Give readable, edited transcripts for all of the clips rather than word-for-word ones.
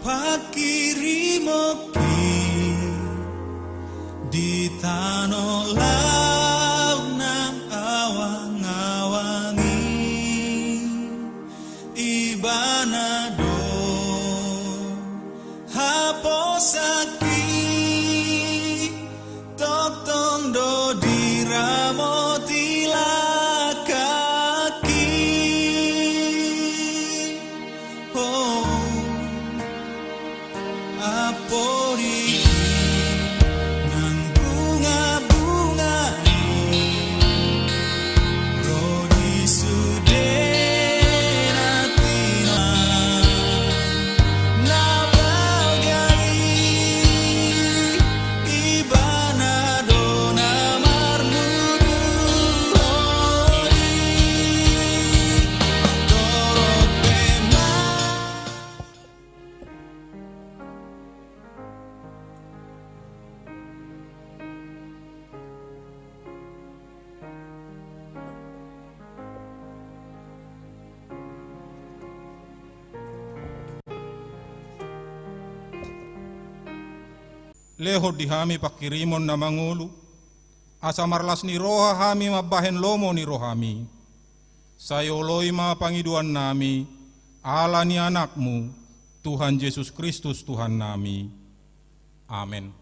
pakirimoki di tanah laut nang awang-awangi ibanado haposaki totong do diramoti lakaki oh apori nang bunga-bunga rodi sudenatina nabagai ibanado namarmudu ori dorot pema. Leho di hami pakirimon na mangulu, asa marlas ni roha hami mabahen lomo ni rohami. Sayoloi ma pangiduan nami, ala ni anakmu, Tuhan Yesus Kristus Tuhan nami. Amin.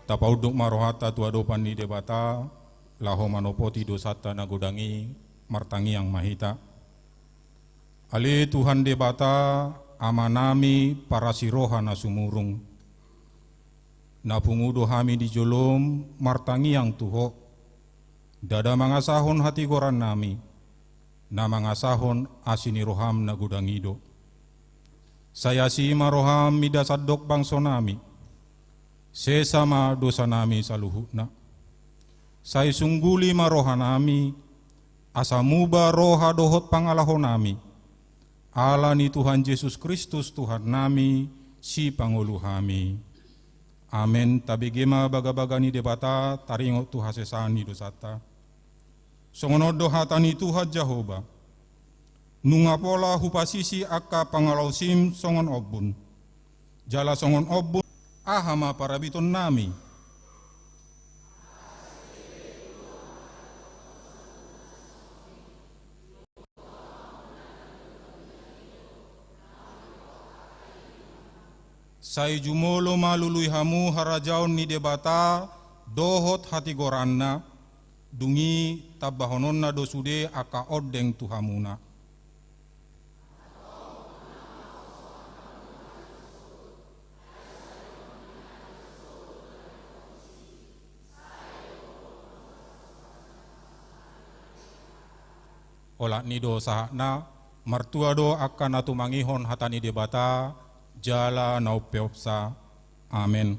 Tapauduk marohata tuadopan ni debata, laho manopoti dosata nagodangi, martangi yang mahita. Ali Tuhan debata, amanami para siroha na sumurung. Napungudo hami di jolom, martangi yang tuho. Dada mangasahon hati goran nami, na mangasahon asini roham nagodangido. Saya si maroham midasadok bangso nami. Sesama dosa nami saluhutna. Sai sungguli maroha nami, asamuba roha dohot pangalaho nami. Ala ni Tuhan Yesus Kristus Tuhan nami, si pangulu hami. Amen. Tabigema baga-baga ni debata, taringo tu hasesani dosata. Songonodo hatani Tuhan Jehovah. Nungapola hupasisi akka pangalau sim songon obun. Jala songon obun. Ahama parabiton nami. Sai jumolo malului hamu harajaon ni debata dohot hati goranna dungi tabahononna dosude aka odeng tuhamuna. Olak nido sahakna martua do akan atu mangihon hatani debata jala naupeopsa. Amin.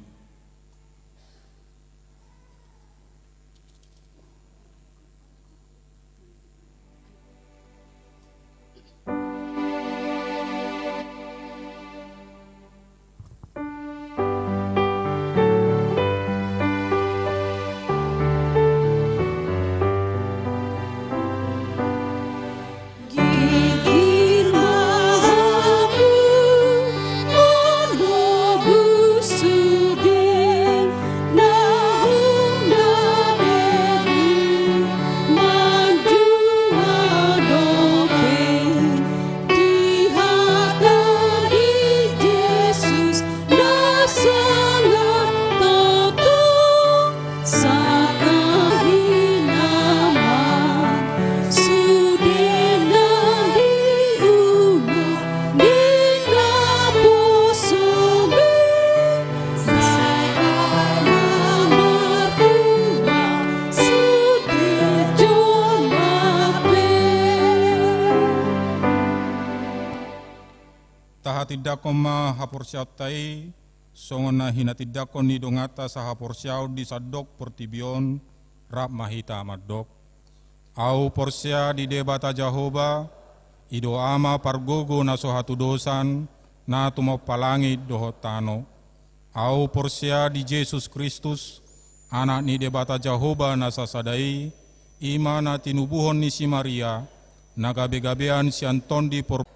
Sudi tidakon ma haporsiautai songona hina tidakon ni dongata sa haporsiau di sadok portibion rap mahita amadok. Au porsia di debata Jehovah ido ama pargogo na sohatu dosan na tumapalangi dohotano. Au porsia di Yesus Kristus anak ni debata Jehovah na sasadai ima na tinubuhon ni si Maria na gabe-gabean si Anton di por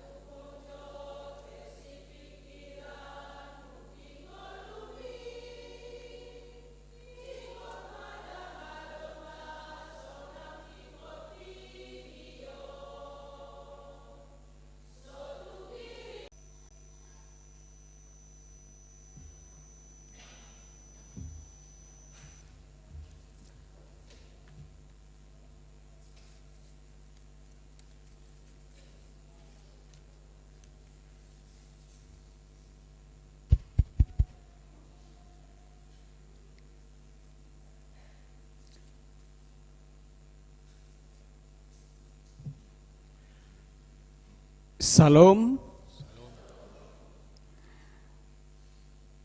Salam.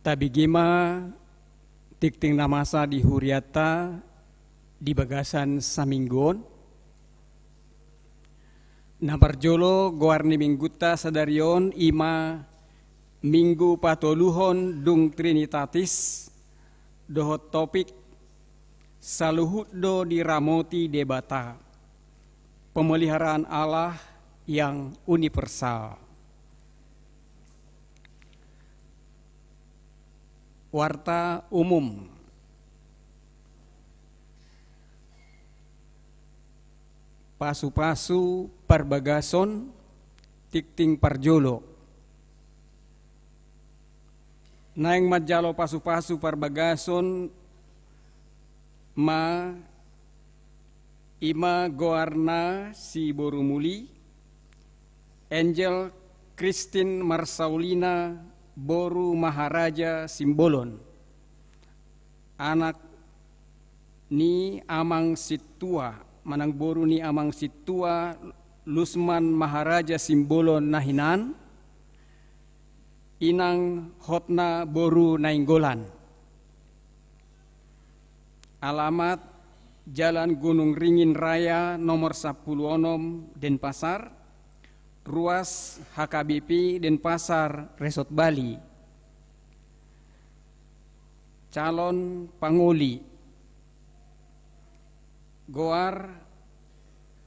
Tabigima tikting namasa di Huriata di Bagasan Saminggon. Naparjolo goarni mingguta sadarion ima minggu patoluhon dung Trinitatis dohot topik saluhuddo di ramoti debata pemeliharaan Allah yang universal. Warta umum. Pasu-pasu parbagason tikting parjolo. Naeng majalo pasu-pasu parbagason ma ima goarna si Borumuli Angel Christine Marsaulina Boru Maharaja Simbolon, anak ni amang situa manang boru ni amang situa Lusman Maharaja Simbolon nahinan, inang hotna Boru Nainggolan. Alamat Jalan Gunung Ringin Raya nomor 10 Denpasar, ruas HKBP Denpasar Resort Bali. Calon panguli Goar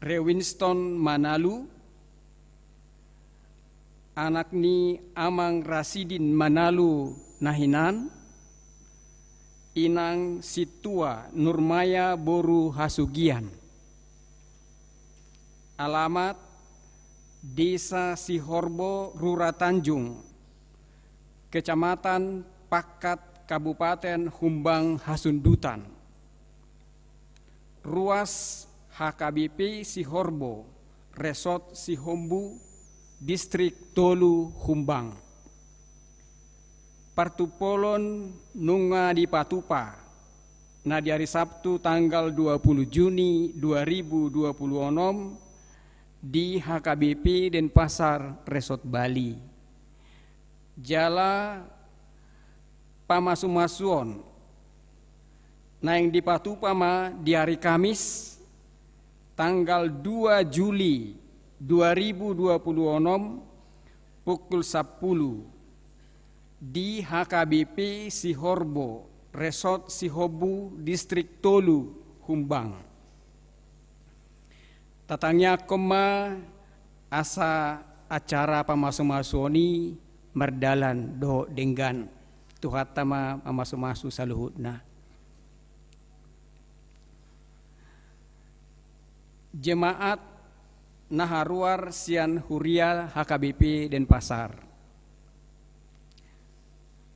Rewinston Manalu, anak ni amang Rasidin Manalu nahinan, inang situa Nurmaya Boru Hasugian. Alamat Desa Sihorbo Rura Tanjung, Kecamatan Pakat Kabupaten Humbang Hasundutan. Ruas HKBP Sihorbo, Resort Sihombu, Distrik Tolu Humbang. Partupolon nunga di Patupa, na di hari Sabtu tanggal 20 Juni 2026 di HKBP Denpasar Resort Bali. Jala pamasumasuon naing di Patupama di hari Kamis tanggal 2 Juli 2026 pukul 10 di HKBP Sihorbo Resort Sihobu Distrik Tolu Humbang. Tatangnya koma asa acara pamasu-masuni merdalan do denggan tuhatama pamasu-masu saluhutna. Jemaat Naharuar Sian Huria HKBP Denpasar.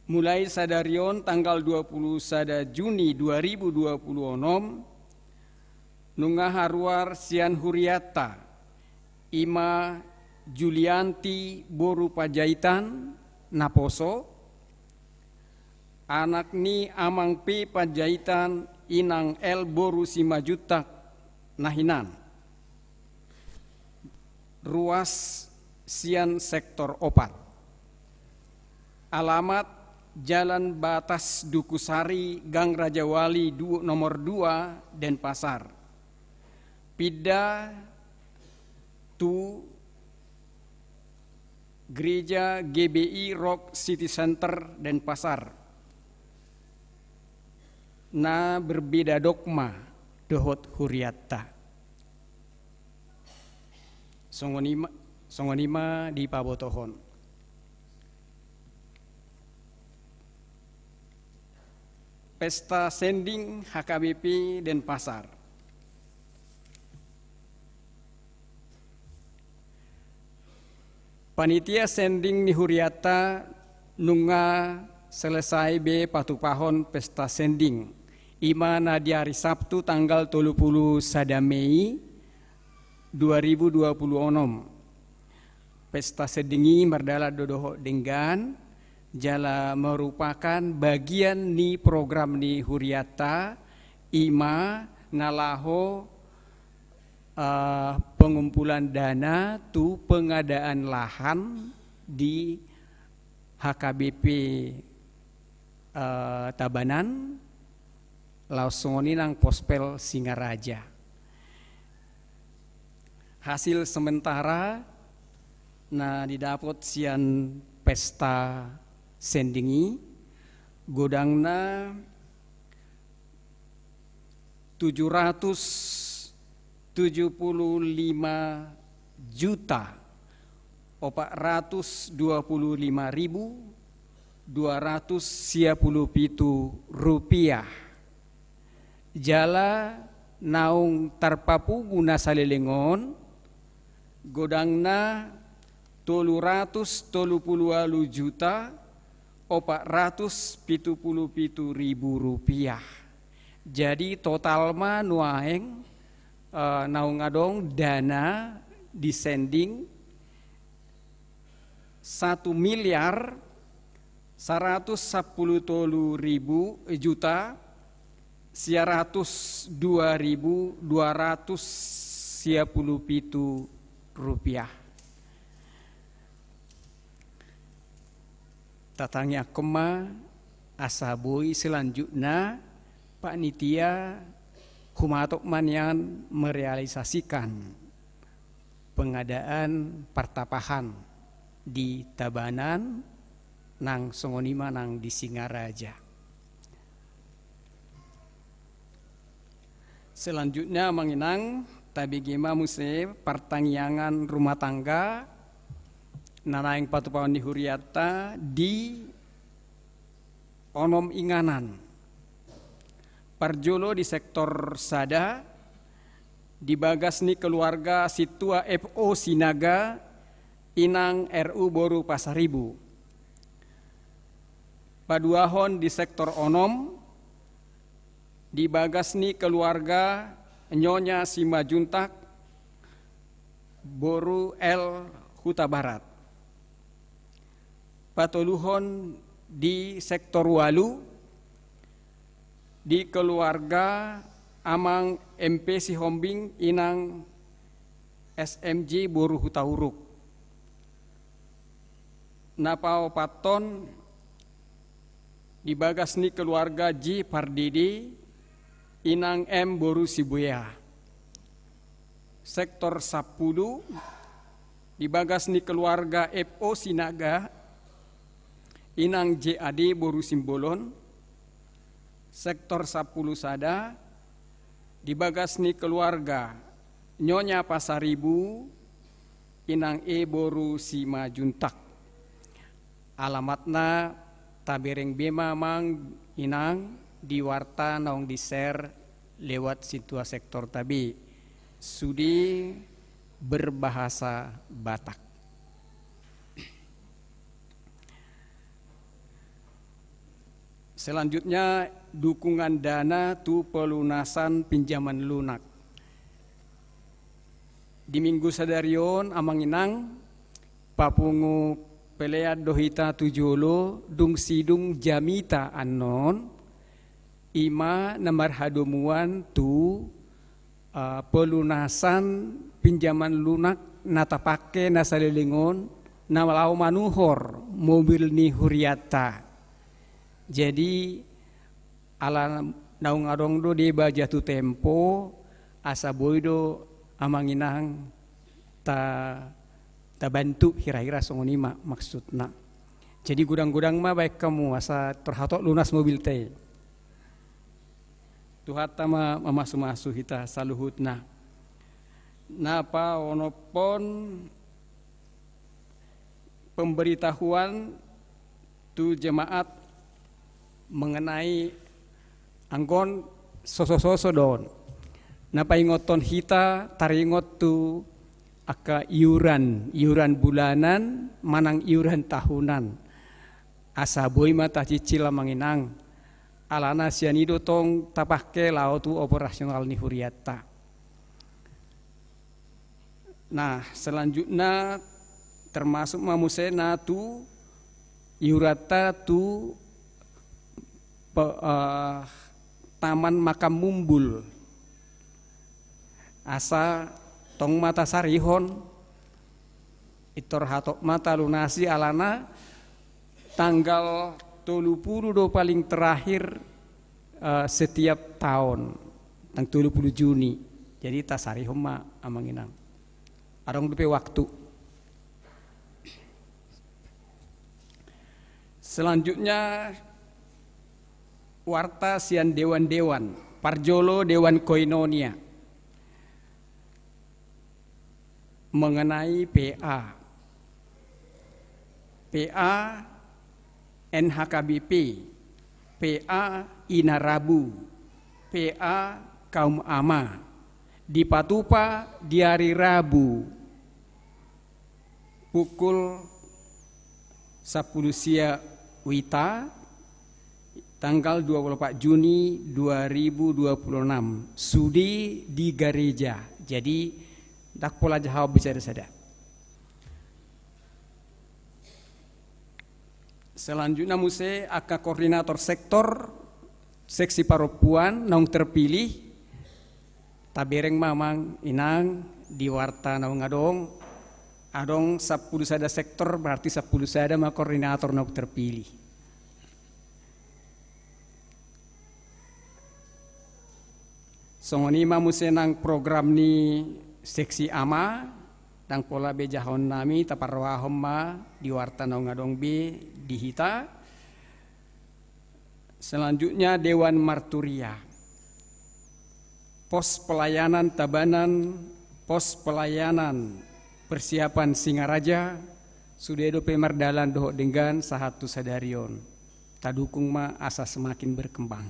Mulai sadarion tanggal 21 Juni 2026 nunga haruar Sian Huriata Ima Julianti Boru Pajaitan Naposo, anak ni amang P Pajaitan inang L Boru Simajutak nahinan. Ruas Sian sektor opat. Alamat Jalan Batas Dukusari, Gang Raja Wali nomor 2, Denpasar. Pida tu Gereja GBI Rock City Center Denpasar. Na berbeda dogma dohot huriatta. Songonima di pabotohon. Pesta Sending HKBP Denpasar. Panitia Sending ni huriatta nunga selesai be patupahon pesta Sending. Imana di hari Sabtu tanggal 30 Mei 2026. Pesta Sendingi merdala dodoho denggan jala merupakan bagian ni program ni huriatta ima nalaho pengumpulan dana tu pengadaan lahan di HKBP Tabanan langsungoni nang Pospel Singaraja. Hasil sementara na didapat sian pesta Sendingi godangna 725.425.297 rupiah. Jala naung tarpapu guna salilengon godangna 330.477.000 rupiah. Jadi total ma nuaeng naung adong dana di Sending 1.110.102.297 rupiah. Tatangnya kema asabui selanjutnya Pak Nitia Humatok Manyan merealisasikan pengadaan pertapahan di Tabanan nang songonima nang di Singaraja. Selanjutnya menginang tabigima muse pertangyangan rumah tangga nanaing patupawan di huriatta di onom inganan parjolo di sektor Sada di bagas ni keluarga situa FO Sinaga inang RU Boru Pasaribu. Paduahon di sektor onom di bagas ni keluarga Nyonya Simajuntak Boru L Huta Barat. Patoluhon di sektor Walu di keluarga Amang MP Sihombing inang SMJ Boru Hutauruk. Napao Paton di bagas ni keluarga J Pardidi inang M Boru Sibuya. Sektor 10 di bagas ni keluarga FO Sinaga inang JAD Boru Simbolon. Sektor 10 Sada di bagas ni keluarga Nyonya Pasaribu inang E Boru Simajuntak. Alamatna tabereng bema mang inang di warta naung di share lewat situa sektor tabi sudi berbahasa Batak. Selanjutnya dukungan dana tu pelunasan pinjaman lunak. Di minggu sadarion amanginang papungu pelead dohita tujolo dung sidung jamita anon ima namar hadomuan tu pelunasan pinjaman lunak natapake nasalilingon nalau manuhor mobil ni huriata. Jadi ala naung adong do deba jatuh tempo asa boido amanginang ta bantu kira-kira songonima maksudna. Jadi gudang-gudang mah baik kamu asa terhatok lunas mobil teh. Tuhata mah masu-masu kita saluhutna. Napa onopon pemberitahuan tu jemaat mengenai anggon soso-soso don. Napa ingoton hita taringot tu aka iuran bulanan manang iuran tahunan. Asa boy mata cicil manginang alana sianido tong tapake lao tu operasional ni huriata. Nah selanjutnya termasuk mamusena tu iurata tu taman makam mumbul asa tong mata sarihon itor hatok mata lunasi alana tanggal 30 do paling terakhir setiap tahun tanggal 30 Juni. Jadi tasarihon ma amanginang arong dupe waktu. Selanjutnya warta sian dewan-dewan parjolo dewan koinonia mengenai PA NHKBP, PA Inarabu, PA Kaum Ama di Patupa di hari Rabu pukul 10 sia wita tanggal 24 Juni 2026 sudi di gereja. Jadi tak pola jawab bicara saja. Selanjutnya muse aka koordinator sektor seksi perempuan naung terpilih tabereng mamang inang di warta naung adong 10 sada sektor berarti 10 sada ma koordinator naung terpilih. Songoni muse nang program ni seksi ama tang pola bejahon nami taparwahom ma di warta naung adong B di hita. Selanjutnya Dewan Marturia, pos pelayanan Tabanan, pos pelayanan persiapan Singaraja sudah dope mardalan doh dengan sahatu sadarion tadukung ma asa semakin berkembang.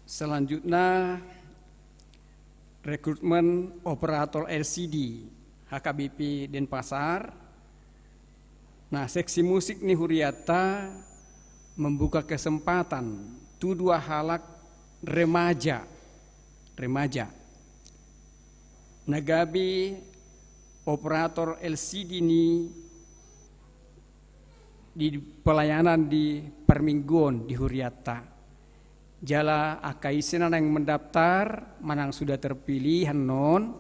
Selanjutnya rekrutmen operator LCD HKBP Denpasar. Nah seksi musik nih huriata membuka kesempatan tu dua halak remaja nagabi operator LCD ini di pelayanan di permingguan di huriata. Jala akaisena yang mendaftar manang sudah terpilih hanon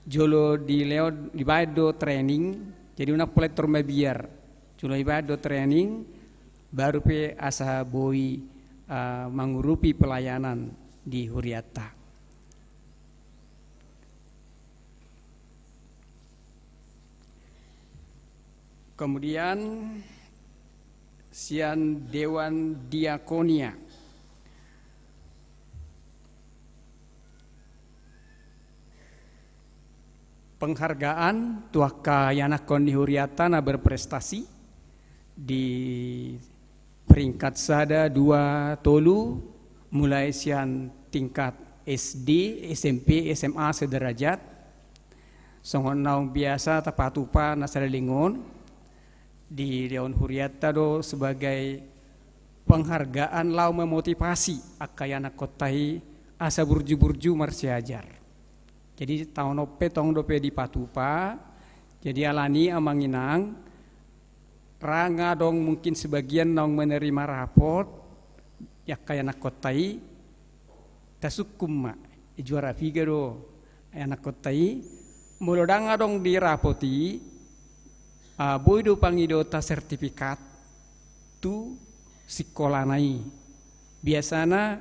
jolo di leo di bado training jadi una pletor mabiar jolo di bado training baru pe asa boi mengurupi pelayanan di huriata. Kemudian sian Dewan Diakonia. Penghargaan tuaka yanakon di huriata na berprestasi di peringkat sada 2 tolu mulai sian tingkat SD, SMP, SMA sederajat songon naung biasa tapatupa nasalelingon di Dewan Huriata do sebagai penghargaan lau memotivasi akayana kotai asa burju-burju marsiajar. Jadi tahun ope tong dope di Patupa, jadi alani amanginang ranga dong mungkin sebagian nong menerima raport ya kaya nakotai tasukum ma juara figaro anak kotai mulodang adong dirapoti boido pangidota sertifikat tu sekolah nai biasana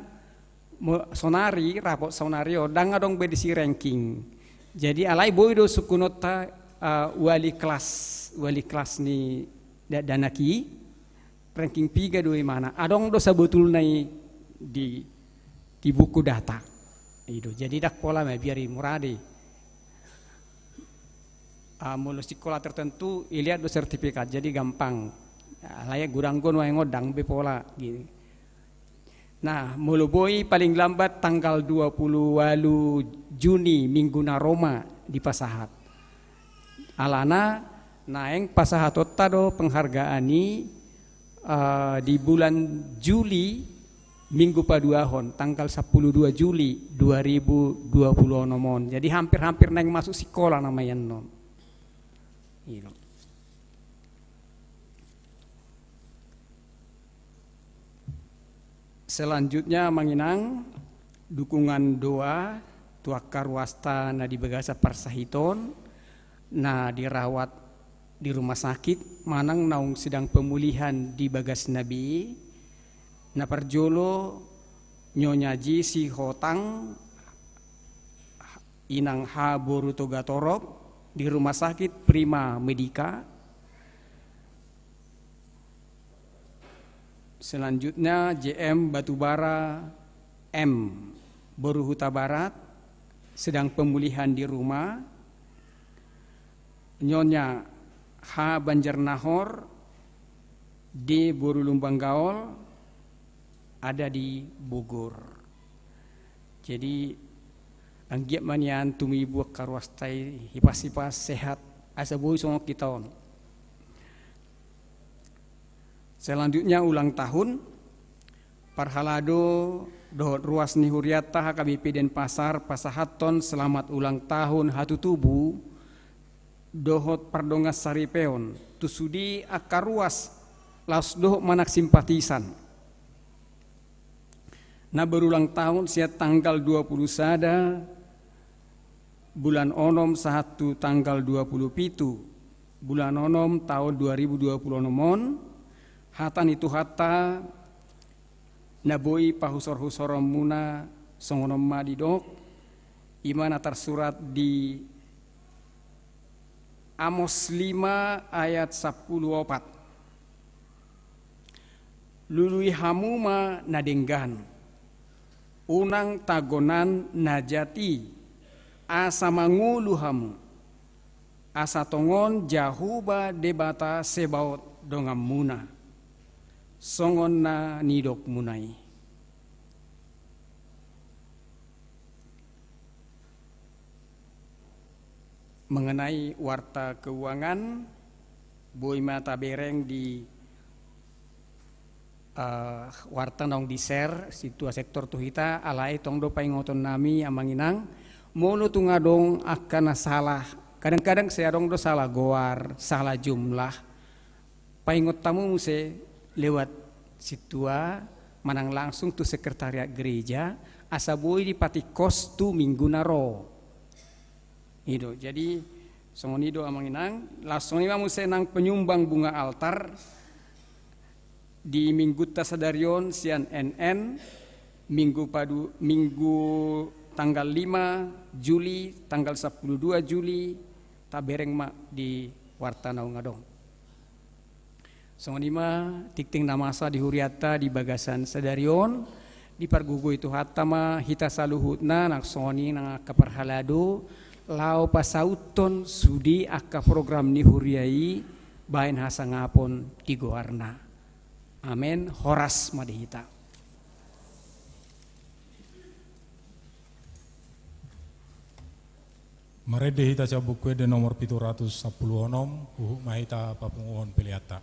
sonari rapot sonario dang adong bedisi ranking jadi alai boido sukunota wali kelas ni danaki ranking 3 dua mana adong dosa betul nai di buku data itu jadi dak pola me biari muradi mulu sekolah tertentu ilihat do sertifikat jadi gampang layak guranggon wae ngodang be pola gini nah mulu boy paling lambat tanggal 28 Juni minggu na Roma di Pasahat alana naeng Pasahat otta do penghargaani di bulan Juli minggu paduahon tanggal 12 Juli 2020 nomon jadi hampir-hampir naeng masuk sekolah namanya non iya. Selanjutnya manginang dukungan doa tuakar wasta na di Bagasa Parsahiton na dirawat di rumah sakit manang naung sedang pemulihan di Bagas Nabi na parjolo nyonyaji si hotang inang ha boru toga torop di rumah sakit Prima Medika. Selanjutnya JM Batubara M Boru Huta Barat sedang pemulihan di rumah. Nyonya H Banjarnahor D Boru Lumbang Gaol ada di Bogor. Jadi anggiap manian tumi buak karwastai hipas-hipas sehat asa boy songok kita. Selanjutnya ulang tahun Parhalado dohot ruas nihuriata HKBP Denpasar Pasahaton selamat ulang tahun hatu tubuh dohot pardongas saripeon tusudi akar ruas laus dohot manak simpatisan na berulang tahun siat tanggal 20 sada bulan onom sahatu tanggal 27 bulan onom tahun 2020 nomon hatan itu hata naboi pahusor-husorom muna songonom madidok imana tersurat di Amos 5 ayat 10:4 lului hamuma nadenggan unang tagonan najati asa mangulu hamu asa tongon jahuba debata sebaot dongam muna songon na nidok munai. Mengenai warta keuangan boy mata bereng di warta nong di share situa sektor tuhita alai tong do paingoton nami amanginang mono tungadong akan salah kadang-kadang saya dong do salah goar salah jumlah paingot tamu muse lewat situa manang langsung tu sekretariat gereja asa boy di pati kos tu minggu naro itu jadi songonido amanginang langsung ima musenang penyumbang bunga altar di minggu tasadarion sian NN minggu tanggal 5 Juli tanggal 12 Juli tabereng mak di warta naung ngadong songonima tikting namasa di huriata di Bagasan Sadarion di pargugu itu hatama hita saluhutna nak songoni nang kaparhalado lau pasauton sudi akka program ni huriai bain hasangapon tigoarna amen horas madihita Marede hita cabukwe de nomor 710 onom uhuk mahita papunguhon piliata.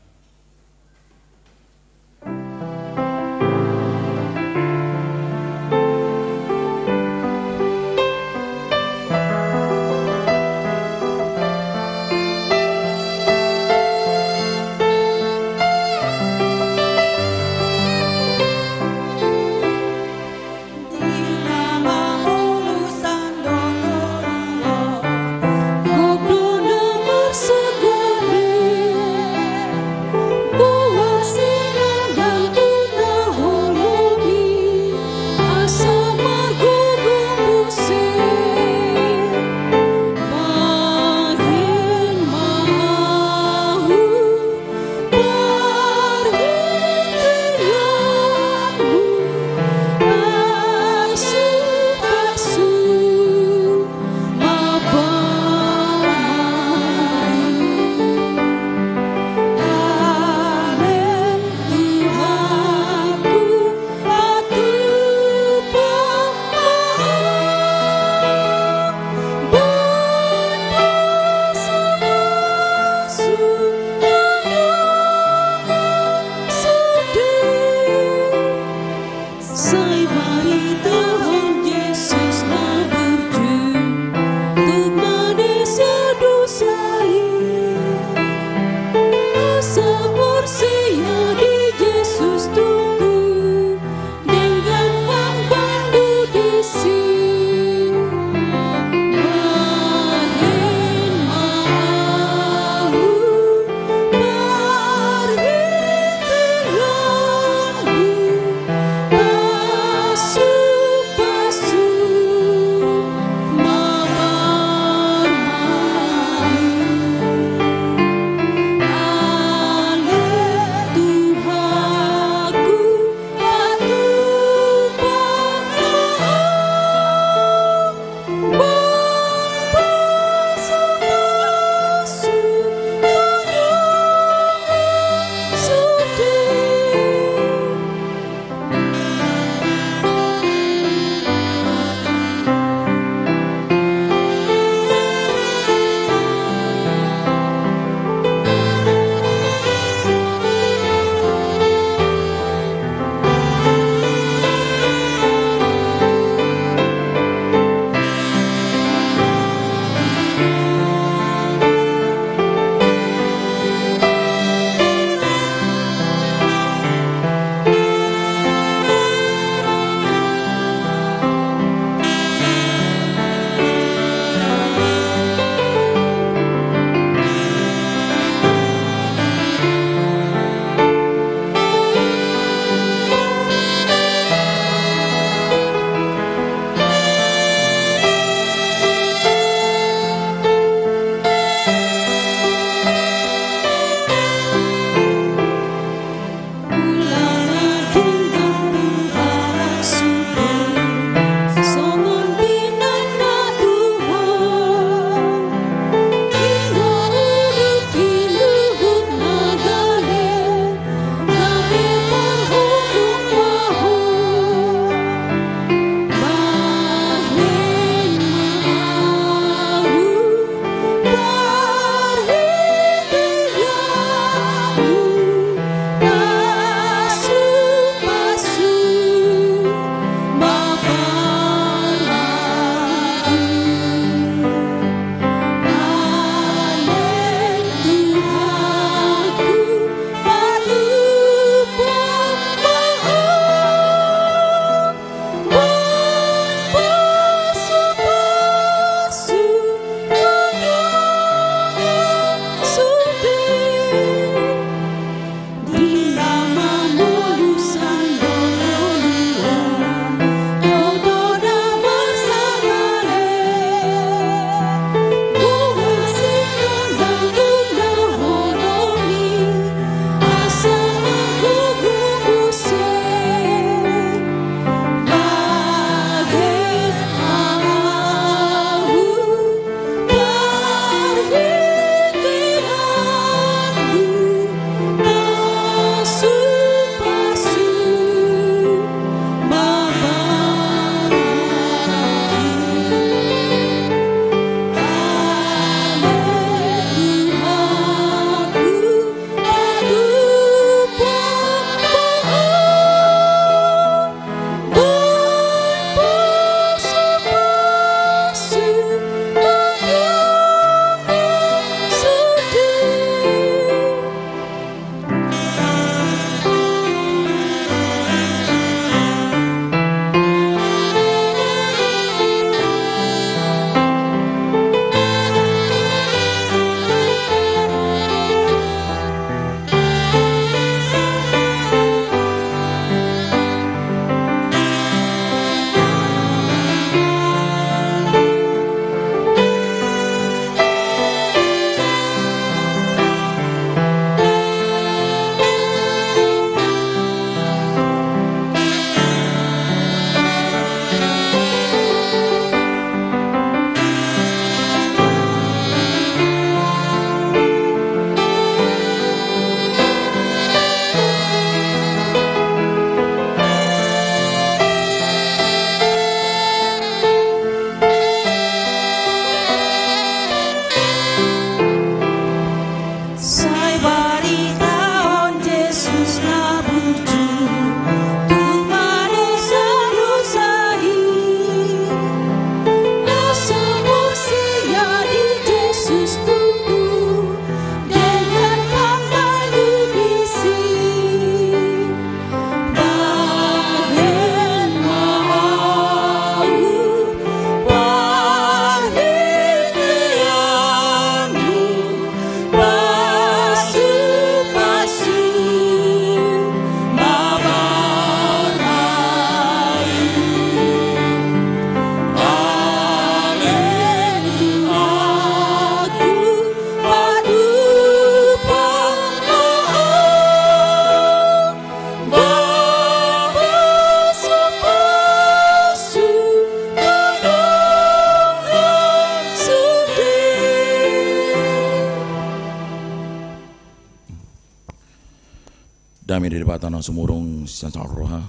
Dami dari batana sumurung sian roha.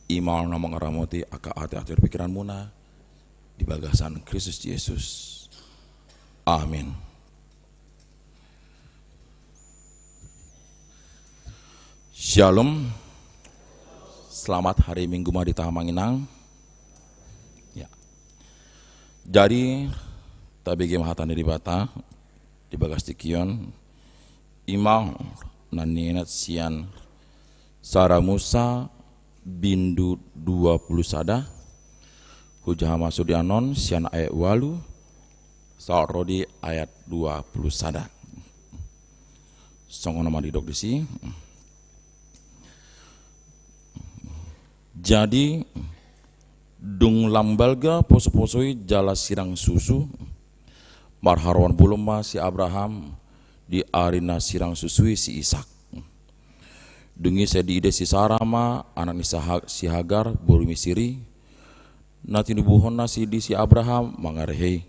Imal nama ngaramoti aka hati-hati pikiran muna di bagasan Kristus Yesus. Amin. Shalom. Selamat hari Minggu mah di Tahamanginang. Ya. Jadi tabigi mahatan di bata di bagas tikion imam naninat sian Sara Musa bindu 20 sada hujah masuk di anon sian ayat walu saat rodi ayat 20 sada songo nama didok di si. Jadi dung lambalga poso-posoi jala sirang susu marharwan buluma si Abraham di arina sirang susui si Ishak. Dungi sedi ide si Sarama anak ni si Hagar buru Misiri nati nubuhonna si di si Abraham mangarehei.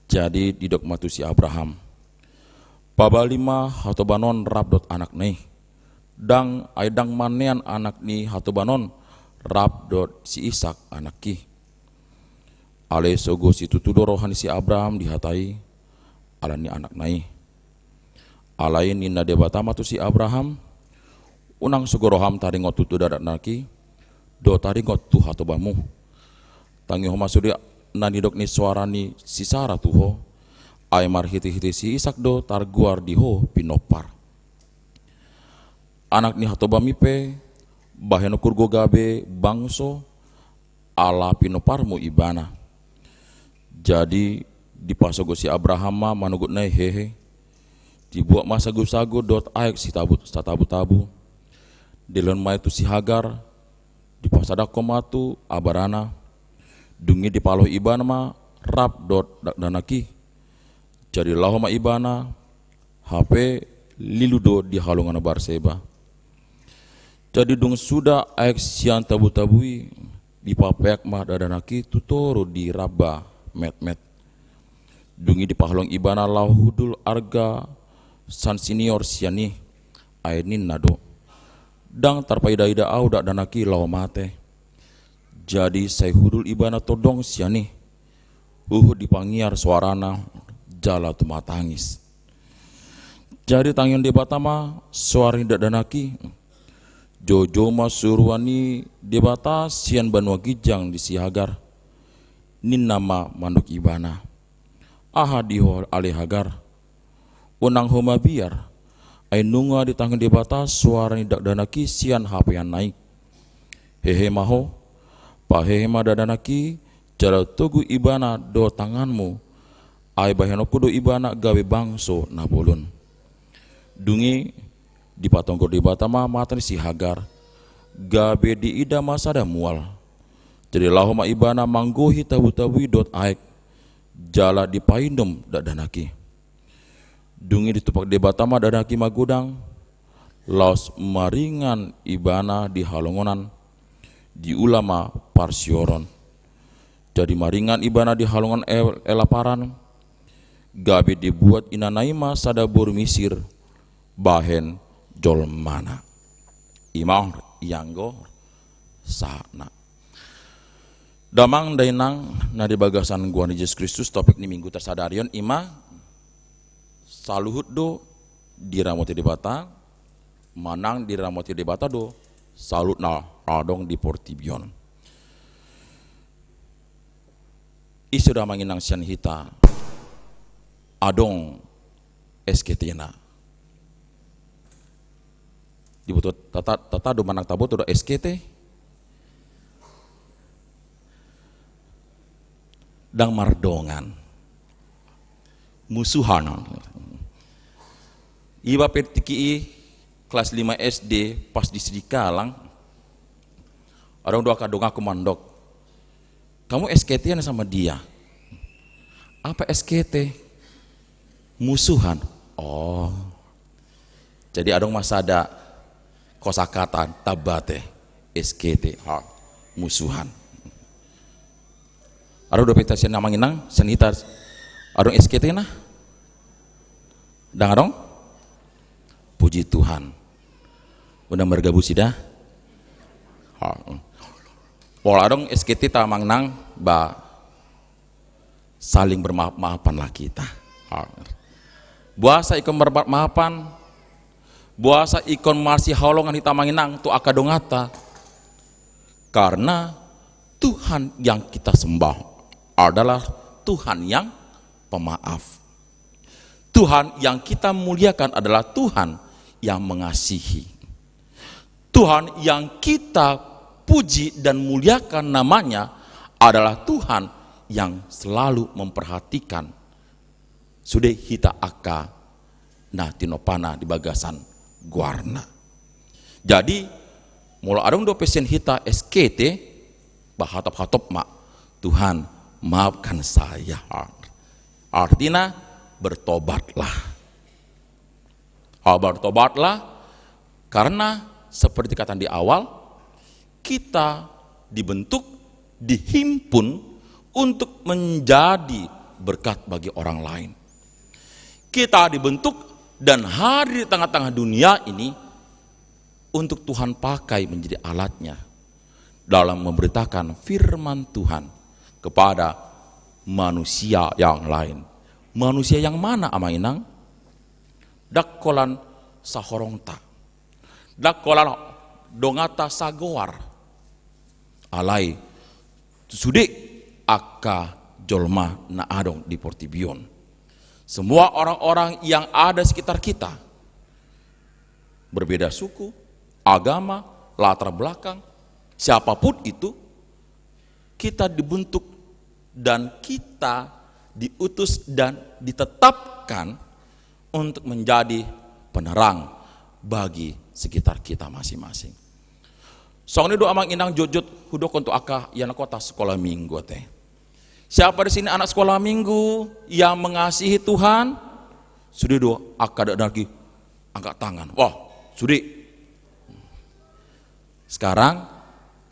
Jadi didok matu si Abraham pabalima hatobanon rabdot anak nih dang aidang manean anak ni hatobanon rabdot si Ishak anak ki ale sogo si tutudo rohani si Abraham dihatai alani anak nai alain ninna debatama tu si Abraham unang sogo roham taringot tutu dadak naki do taringot tu hatobamu tangi homa sudi nani dok ni suarani si Sara tuho ay marhiti-hiti si Ishak do targuar diho pinopar anak ni hatobamipe baheno kurgo gabe bangso ala pinoparmu ibana. Jadi dipasogo si Abraham manugut nai hehe dibuat masa gusago dot aek si tabu-tabu dilon mai tu si Hagar dipasada komatu abarana dungi dipaloh ibana ma rap dot danaki jadi lahoma ibana HP liludo di halungan Barseba. Jadi dung sudah aek sian tabu-tabui di papeak mah dadanaki tutoro di raba met-met. Dungi di pahlong ibana lauhudul arga san senior siani aenin nado. Dang tarpaida-ida au dak danaki lau mate. Jadi saya hudul ibana todong siani. Dipangiar suarana jala tu matangis. Jadi tangion debatama suarin dak danaki Jojo masuruani debata sian banua gijang di si Hagar nin nama manuk ibana aha diho ale Hagar unang homa biar ay nunga di tangan debata suara ni dak danaki sian hapean naik hehe maho pahehe ma dadanaki jala tugu ibana do tanganmu ay baheno kudo ibana gawe bangso napolun dungi di patonggor di batama matan si Hagar gabe di ida masada mual jadi lahoma ibana manggohi tabu-tabu dot aek jala di paindom dak danaki dungi ditupak di batama danaki magudang laos maringan ibana di halongonan di ulama parsioron jadi maringan ibana di halongan elaparan gabe dibuat inanaima sada bor Misir bahen jolmana imang yanggo sana damang dainang na di bagasan gua Yesus Kristus topik ni minggu tersadarion ima saluhut do diramoti di bata manang diramoti di bata do salut na adong di portibion isu damanginang sian hita adong SKT-na dibutuh tata do manang tabo do SKT dang mardongan musuhan iba petiki kelas 5 SD pas di Sidikalang orang doa kadong aku mandok kamu SKT sama dia apa SKT musuhan oh jadi adong masada kosakata tabate SKT musuhan ada udah peta sian namanginang senita adong SKT na dang adong puji Tuhan Udah bergabung sih dah. Pola dong SKT tamang nang ba saling bermaaf-maafan lah kita. Buasa ikon bermaafan, buasa ikon masih holongan hitamangin nang tu akadongata. Karena Tuhan yang kita sembah adalah Tuhan yang pemaaf. Tuhan yang kita muliakan adalah Tuhan yang mengasihi. Tuhan yang kita puji dan muliakan namanya adalah Tuhan yang selalu memperhatikan sudah hita aka nah tinopana di bagasan guarna. Jadi mula adong do pesen hita SKT bahatop-hatop mak Tuhan maafkan saya. Artinya bertobatlah. Bertobatlah karena seperti kata di awal, kita dibentuk, dihimpun untuk menjadi berkat bagi orang lain. Kita dibentuk dan hadir di tengah-tengah dunia ini untuk Tuhan pakai menjadi alatnya dalam memberitakan firman Tuhan kepada manusia yang lain. Manusia yang mana ama inang? Dakkolan sahorongta. Dakkolan dongata sagoar. Alai sudik aka jolma na adong di Portibion. Semua orang-orang yang ada sekitar kita, berbeda suku, agama, latar belakang, siapapun itu, kita dibentuk dan kita diutus dan ditetapkan untuk menjadi penerang bagi sekitar kita masing-masing. Soalnya doa amang inang jujut hudok untuk aka yang kota sekolah minggu teh. Siapa di sini anak sekolah minggu yang mengasihi Tuhan? Sudah doa aka ada lagi angkat tangan. Wah, sudah. Sekarang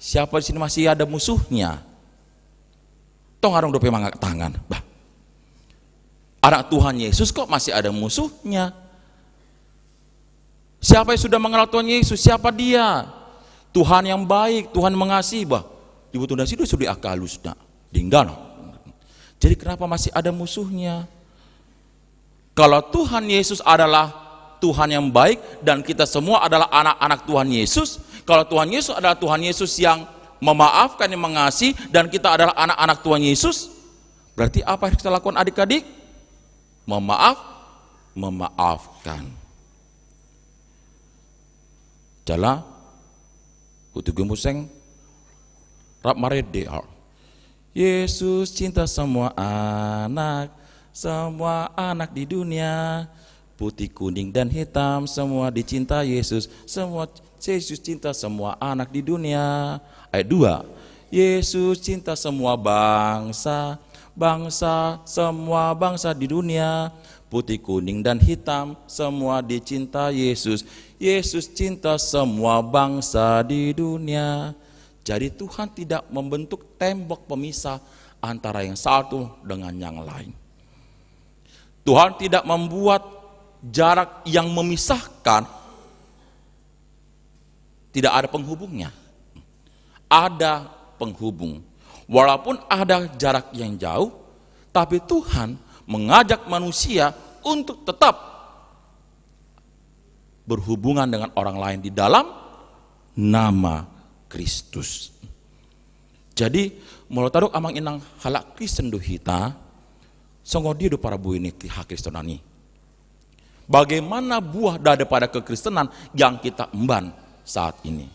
siapa di sini masih ada musuhnya? Tong harung dope mangkat tangan. Bah. Anak Tuhan Yesus kok masih ada musuhnya? Siapa yang sudah mengenal Tuhan Yesus? Siapa dia? Tuhan yang baik, Tuhan mengasihi. Bah, dibutuhkan situ sudah akalus nak dinggal. Jadi kenapa masih ada musuhnya? Kalau Tuhan Yesus adalah Tuhan yang baik dan kita semua adalah anak-anak Tuhan Yesus, kalau Tuhan Yesus adalah Tuhan Yesus yang memaafkan, yang mengasihi, dan kita adalah anak-anak Tuhan Yesus, berarti apa yang kita lakukan adik-adik? Memaafkan. Jala kutu gemuseng rap marede. Yesus cinta semua anak di dunia, putih, kuning dan hitam, semua dicinta Yesus. Semua Yesus cinta semua anak di dunia. Ayat 2. Yesus cinta semua bangsa, semua bangsa di dunia, putih, kuning dan hitam, semua dicinta Yesus. Yesus cinta semua bangsa di dunia. Jadi Tuhan tidak membentuk tembok pemisah antara yang satu dengan yang lain. Tuhan tidak membuat jarak yang memisahkan, tidak ada penghubungnya. Ada penghubung. Walaupun ada jarak yang jauh, tapi Tuhan mengajak manusia untuk tetap berhubungan dengan orang lain di dalam nama Kristus. Jadi mulut taduk amang inang halak Kristen duhita songo dia do para bu ini hak Kristenani. Bagaimana buah daripada kekristenan yang kita emban saat ini?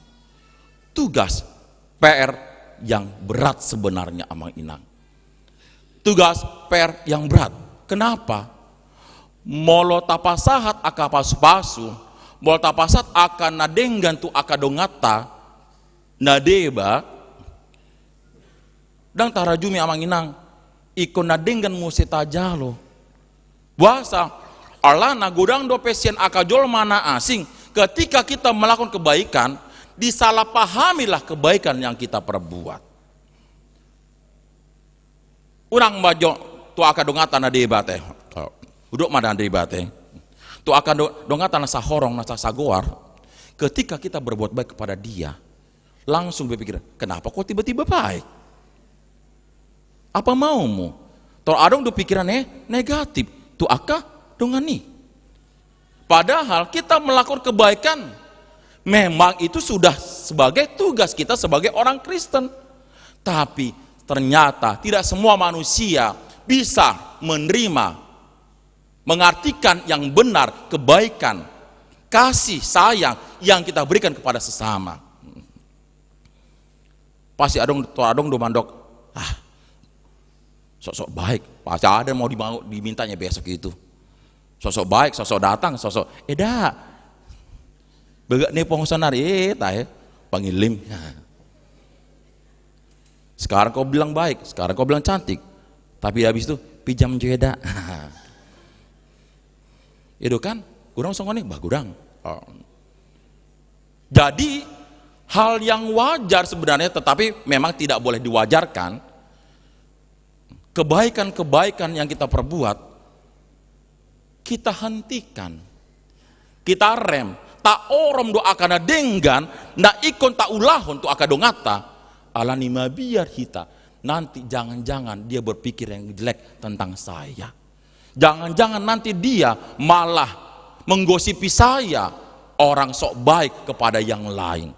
Tugas PR yang berat sebenarnya amang inang. Tugas PR yang berat. Kenapa? Molo tapasahat aka pasu-pasu, molo tapasat akan nadenggan tu akadongata nadeba dang tarajumi amang inang ikon nadenggan museta jalo buasa Allah na godang do pesien akajol mana asing. Ketika kita melakukan kebaikan, disalahpahamilah kebaikan yang kita perbuat. Urang bajo tu akadongata nadeba teh uduk madan deba teh tu akadongata na sahorong na sagoar. Ketika kita berbuat baik kepada dia, langsung berpikir, kenapa kok tiba-tiba baik? Apa maumu? Kalau adong do pikirannya negatif, tu aka dongani. Padahal kita melakukan kebaikan, memang itu sudah sebagai tugas kita sebagai orang Kristen. Tapi ternyata tidak semua manusia bisa menerima, mengartikan yang benar kebaikan, kasih sayang yang kita berikan kepada sesama. Pasti adong do mandok, sosok baik, pasti ada mau dimintanya besok itu. Sosok baik, sosok datang, sosok begak nih pengusaha pangilim. Sekarang kau bilang baik, sekarang kau bilang cantik, tapi habis itu pijam jeda. Itu kan, kurang songone, bah kurang. Jadi hal yang wajar sebenarnya, tetapi memang tidak boleh diwajarkan. Kebaikan-kebaikan yang kita perbuat, kita hentikan, kita rem. Tak orom do akana denggan, na ikon tak ulahon tu akadongata, alani mabiar hita. Nanti jangan-jangan dia berpikir yang jelek tentang saya. Jangan-jangan nanti dia malah menggosipi saya, orang sok baik kepada yang lain.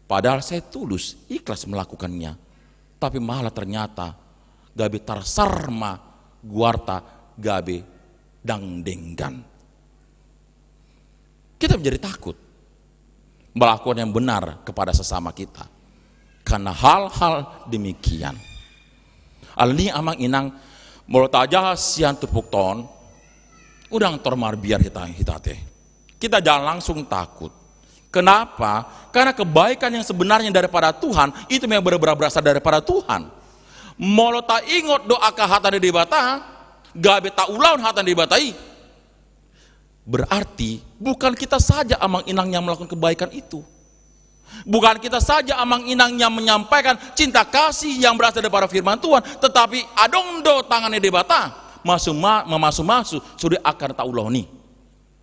Padahal saya tulus, ikhlas melakukannya. Tapi malah ternyata gabe tarsarma guarta gabe dangdenggan. Kita menjadi takut melakukan yang benar kepada sesama kita karena hal-hal demikian. Alni amang inang mulut aja sian tepuk ton udang tormar biar kita teh. Kita jangan langsung takut. Kenapa? Karena kebaikan yang sebenarnya daripada Tuhan itu memang benar-benar berasal daripada Tuhan. Mulut tak ingot doa kahatan di bata, gabe tak ulaun hatan di batai. Berarti bukan kita saja amang inang yang melakukan kebaikan itu. Bukan kita saja amang inang yang menyampaikan cinta kasih yang berasal daripada firman Tuhan, tetapi adong do tangannya debata masuk sudah akan taulah nih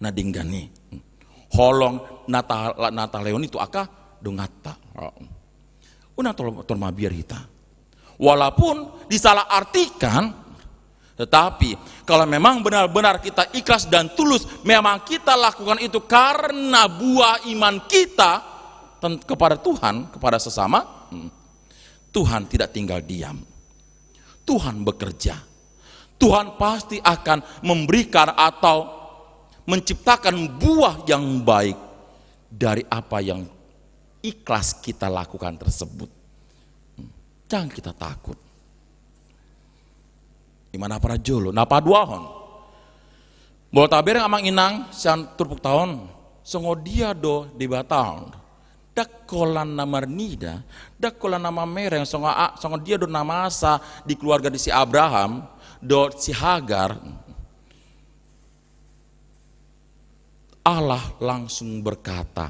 nadinggani holong nata leon itu aka dongata unang tolma biar kita walaupun disalah artikan. Tetapi kalau memang benar-benar kita ikhlas dan tulus, memang kita lakukan itu karena buah iman kita kepada Tuhan, kepada sesama, Tuhan tidak tinggal diam. Tuhan bekerja. Tuhan pasti akan memberikan atau menciptakan buah yang baik dari apa yang ikhlas kita lakukan tersebut. Jangan kita takut. Imana para jolo, napa duahon. Bol tabereng amang inang sian turpuk tahun, songo dia do di batang. Dak kolan nama nida, dak kolan nama mereng, songo dia do nama asa di keluarga di si Abraham, do si Hagar. Allah langsung berkata,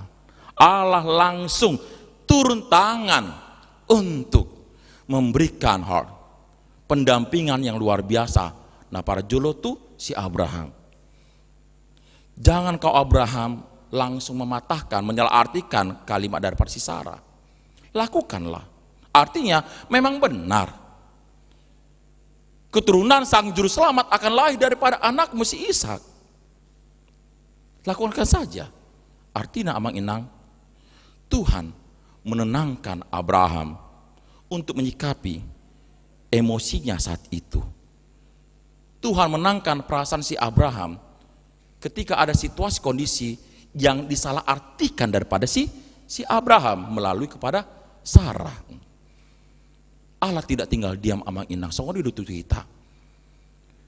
Allah langsung turun tangan untuk memberikan pendampingan yang luar biasa. Nah para jolo tuh si Abraham. Jangan kau Abraham langsung mematahkan, menyalahartikan kalimat daripada si Sarah. Lakukanlah. Artinya memang benar. Keturunan sang juru selamat akan lahir daripada anakmu si Ishak. Lakukan saja. Artinya amang inang, Tuhan menenangkan Abraham untuk menyikapi emosinya saat itu. Tuhan menangkan perasaan si Abraham ketika ada situasi kondisi yang disalahartikan daripada si Abraham melalui kepada Sarah. Allah tidak tinggal diam amang inang. Songori dutu kita.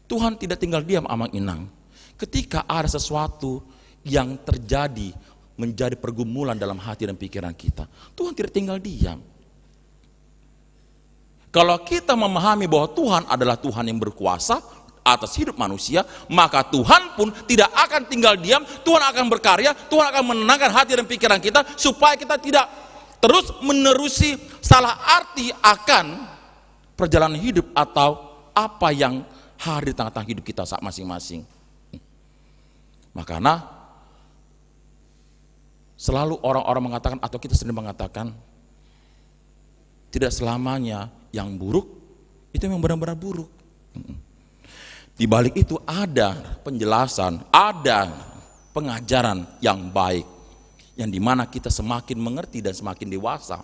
Tuhan tidak tinggal diam amang inang. Ketika ada sesuatu yang terjadi menjadi pergumulan dalam hati dan pikiran kita, Tuhan tidak tinggal diam. Kalau kita memahami bahwa Tuhan adalah Tuhan yang berkuasa atas hidup manusia, maka Tuhan pun tidak akan tinggal diam. Tuhan akan berkarya, Tuhan akan menenangkan hati dan pikiran kita supaya kita tidak terus menerusi salah arti akan perjalanan hidup atau apa yang hari di tengah-tengah hidup kita saat masing-masing. Makanya Selalu orang-orang mengatakan, atau kita sendiri mengatakan, tidak selamanya yang buruk itu yang benar-benar buruk. Di balik itu ada penjelasan, ada pengajaran yang baik, yang dimana kita semakin mengerti dan semakin dewasa.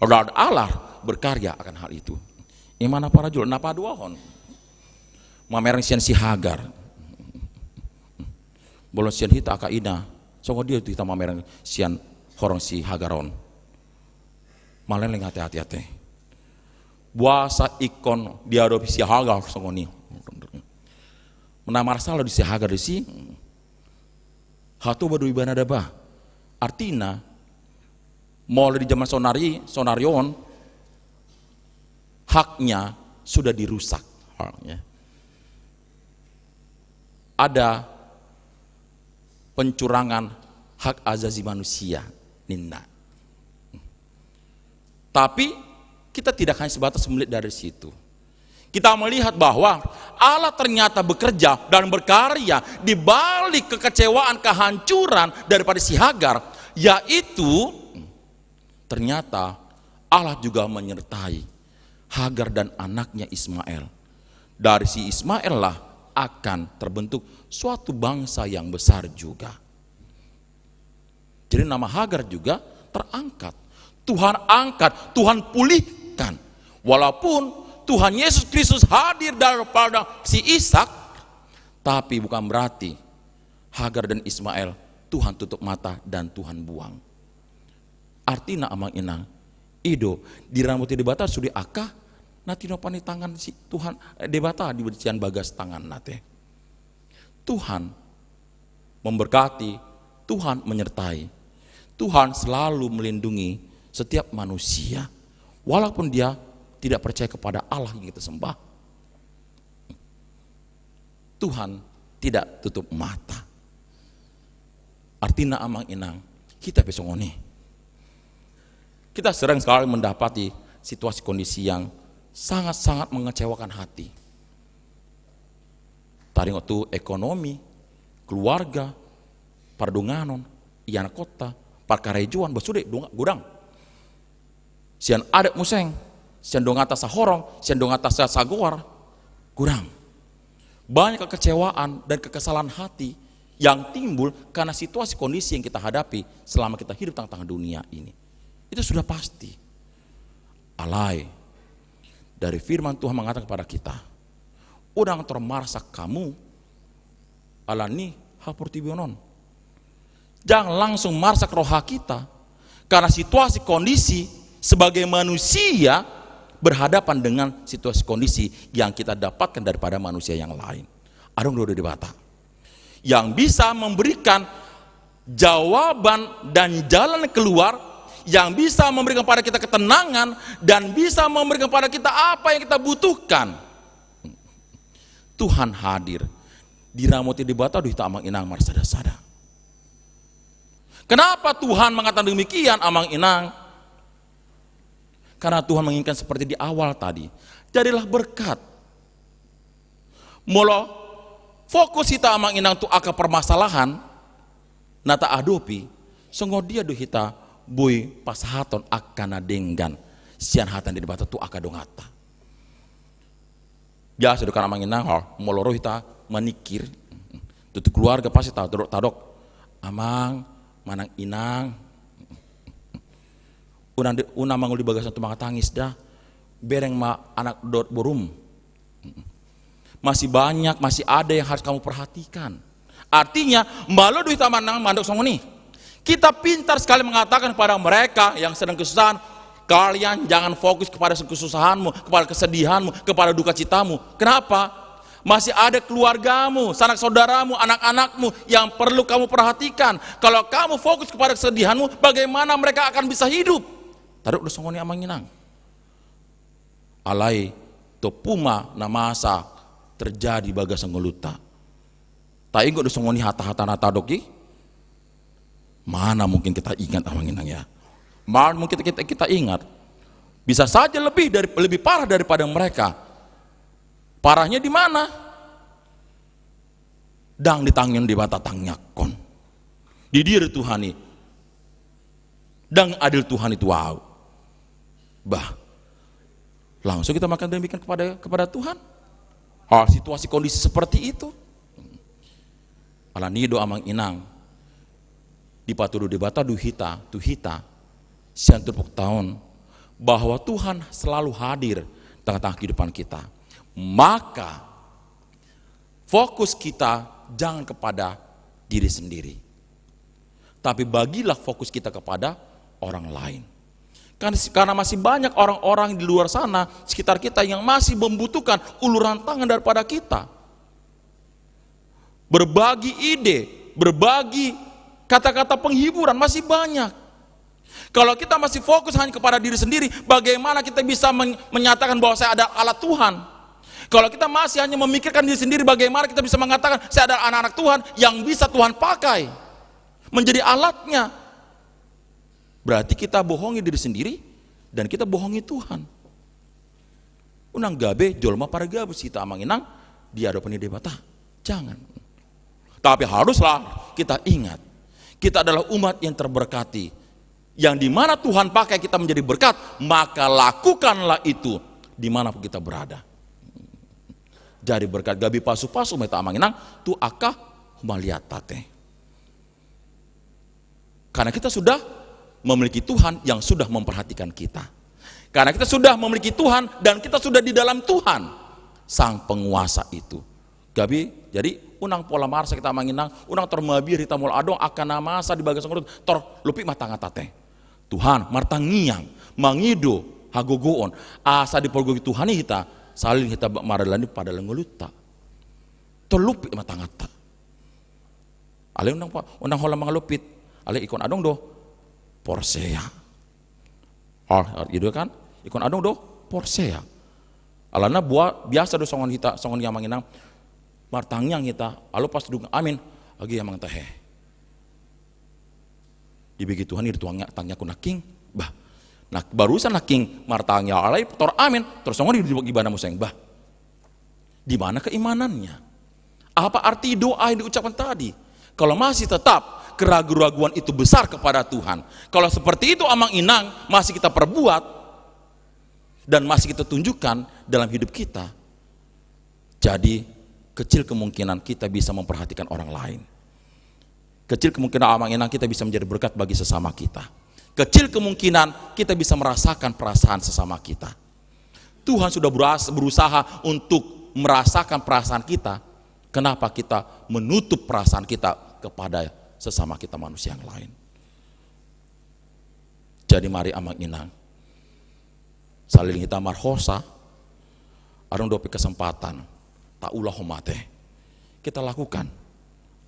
Allah berkarya akan hal itu. Imana para jul napa duahon mamerang sian si Hagar bolon sian hita aka ina songo dia itu hita mamerang sian horong si Hagaron maleng hati-hati buasa ikon diadopsi si Hagar songo ni menamar salah di si Hagar di si hatu badu ibana daba artina mulai di zaman sonarion haknya sudah dirusak. Ada pencurangan hak azazi manusia, ninna. Tapi kita tidak hanya sebatas melihat dari situ. Kita melihat bahwa Allah ternyata bekerja dan berkarya di balik kekecewaan, kehancuran daripada si Hagar, yaitu ternyata Allah juga menyertai Hagar dan anaknya Ismail. Dari si Ismail lah akan terbentuk suatu bangsa yang besar juga. Jadi nama Hagar juga terangkat. Tuhan angkat, Tuhan pulihkan. Walaupun Tuhan Yesus Kristus hadir daripada si Ishak, tapi bukan berarti Hagar dan Ismail Tuhan tutup mata dan Tuhan buang. Artinya amang inang ido diramuti debata sudi akah nati nopani tangan si Tuhan debata di bercian bagas tangan nate. Tuhan memberkati, Tuhan menyertai, Tuhan selalu melindungi setiap manusia walaupun dia tidak percaya kepada Allah yang kita sembah. Tuhan tidak tutup mata. Artinya amang inang kita besok ini kita sering sekali mendapati situasi kondisi yang sangat-sangat mengecewakan hati. Tadi waktu ekonomi, keluarga, pardunganon, iana kota, parkarejuan, basude, gudang. Sian adat museng, sian dong atas sahorong, sian dong atas sagowar, gudang. Banyak kekecewaan dan kekesalan hati yang timbul karena situasi kondisi yang kita hadapi selama kita hidup tengah-tengah dunia ini. Itu sudah pasti. Alai dari firman Tuhan mengatakan kepada kita, udang termarsak kamu alani hapurtibionon. Jangan langsung marsak roha kita karena situasi kondisi sebagai manusia berhadapan dengan situasi kondisi yang kita dapatkan daripada manusia yang lain. Adong dua debata yang bisa memberikan jawaban dan jalan keluar, yang bisa memberikan kepada kita ketenangan dan bisa memberikan kepada kita apa yang kita butuhkan. Tuhan hadir diramuti di bata duh amang inang marsada-sada. Kenapa Tuhan mengatakan demikian amang inang? Karena Tuhan menginginkan seperti di awal tadi, jadilah berkat. Molo fokus kita amang inang tu aka permasalahan nata adopi senggo dia duh kita boy pasahaton akana denggan sian hatan di bata tu aka dongata. Biasa dekan amang inang moloro kita menikir tutu keluarga pasti tadok amang manang inang unang mangul di bagasan tu maka tangis dah bereng ma anak dot borum masih banyak, masih ada yang harus kamu perhatikan. Artinya malu duit manang mandok songoni. Kita pintar sekali mengatakan kepada mereka yang sedang kesusahan, kalian jangan fokus kepada kesusahanmu, kepada kesedihanmu, kepada duka citamu. Kenapa? Masih ada keluargamu, sanak saudaramu, anak-anakmu yang perlu kamu perhatikan. Kalau kamu fokus kepada kesedihanmu, bagaimana mereka akan bisa hidup? Taruh songoni amang inang. Alai topuma namasa terjadi bagas ngeluta. Tak ingat songoni hata-hata nata doki. Mana mungkin kita ingat amang inang ya? Mana mungkin kita ingat? Bisa saja lebih parah daripada mereka. Parahnya di mana? Dang ditangin di bata tangyakon. di diri Tuhan ini dan adil Tuhan itu wow. Langsung kita makan demikian kepada Tuhan. Situasi kondisi seperti itu. Alani do amang inang di patudu debata tuhita siantur tahun bahwa Tuhan selalu hadir tengah-tengah kehidupan kita. Maka fokus kita jangan kepada diri sendiri, tapi bagilah fokus kita kepada orang lain. Karena masih banyak orang-orang di luar sana sekitar kita yang masih membutuhkan uluran tangan daripada kita. Berbagi ide, berbagi kata-kata penghiburan masih banyak. Kalau kita masih fokus hanya kepada diri sendiri, bagaimana kita bisa menyatakan bahwa saya ada alat Tuhan? Kalau kita masih hanya memikirkan diri sendiri, bagaimana kita bisa mengatakan saya adalah anak-anak Tuhan yang bisa Tuhan pakai menjadi alatnya? Berarti kita bohongi diri sendiri dan kita bohongi Tuhan. Unang gabe jolma para gabus kita amanginang dia ada penidebata. Jangan. Tapi haruslah kita ingat, kita adalah umat yang terberkati, yang dimana Tuhan pakai kita menjadi berkat, maka lakukanlah itu dimanapun kita berada. Jadi berkat gabi pasu-pasu meta amanginang tu akah melihat tate. Karena kita sudah memiliki Tuhan yang sudah memperhatikan kita. Karena kita sudah memiliki Tuhan dan kita sudah di dalam Tuhan, sang penguasa itu. Gabi, jadi unang pola marsa kita manginang, unang termabir kita mul adong akan namasa di bagian sengurut tor lupi matanga tate. Tuhan martangiang mangido hagogoon asa di porgogi Tuhan kita salin kita maralani pada lenguluta. Terlupi matanga ta. Ale unang hola mangalupit, ale ikon adong do porsea. Gitu kan? Ikon adong do porsea. Alana biasa do songon kita, songon yang manginang martangyang kita, alo pas dung amin, lagi yang mangtahe. Dibagi Tuhan itu tanya ku naking, nah barusan naking martangnya alai tor amin, terus songon di gimana museng di mana keimanannya? Apa arti doa yang diucapkan tadi? Kalau masih tetap keraguan-raguan itu besar kepada Tuhan, kalau seperti itu amang inang masih kita perbuat dan masih kita tunjukkan dalam hidup kita, jadi kecil kemungkinan kita bisa memperhatikan orang lain. Kecil kemungkinan amang inang kita bisa menjadi berkat bagi sesama kita. Kecil kemungkinan kita bisa merasakan perasaan sesama kita. Tuhan sudah berusaha untuk merasakan perasaan kita. Kenapa kita menutup perasaan kita kepada sesama kita manusia yang lain? Jadi mari amang inang saling kita marhosa arung dopi kesempatan ulah homate. Kita lakukan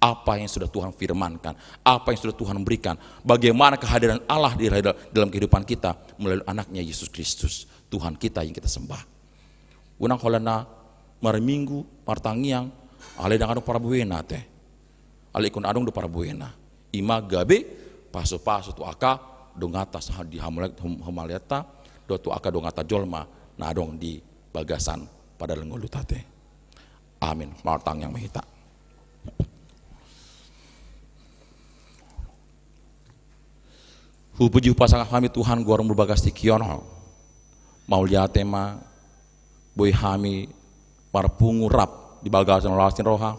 apa yang sudah Tuhan firmankan, apa yang sudah Tuhan berikan, bagaimana kehadiran Allah di dalam kehidupan kita melalui anaknya Yesus Kristus, Tuhan kita yang kita sembah. Unang holana mari minggu martangiang ale dang adong para buena teh. Ale ikon adong do para buena. Ima gabe paso-paso tu aka dongata sah di hamaliata do tu aka dongata jolma na adong di bagasan pada lengolutate. Amin. Martang yang mahita. Puji pasangan kami Tuhan gua orang berbagas di kiono. Mau lihat tema boy kami marpungu rap di bagasan lasin roha.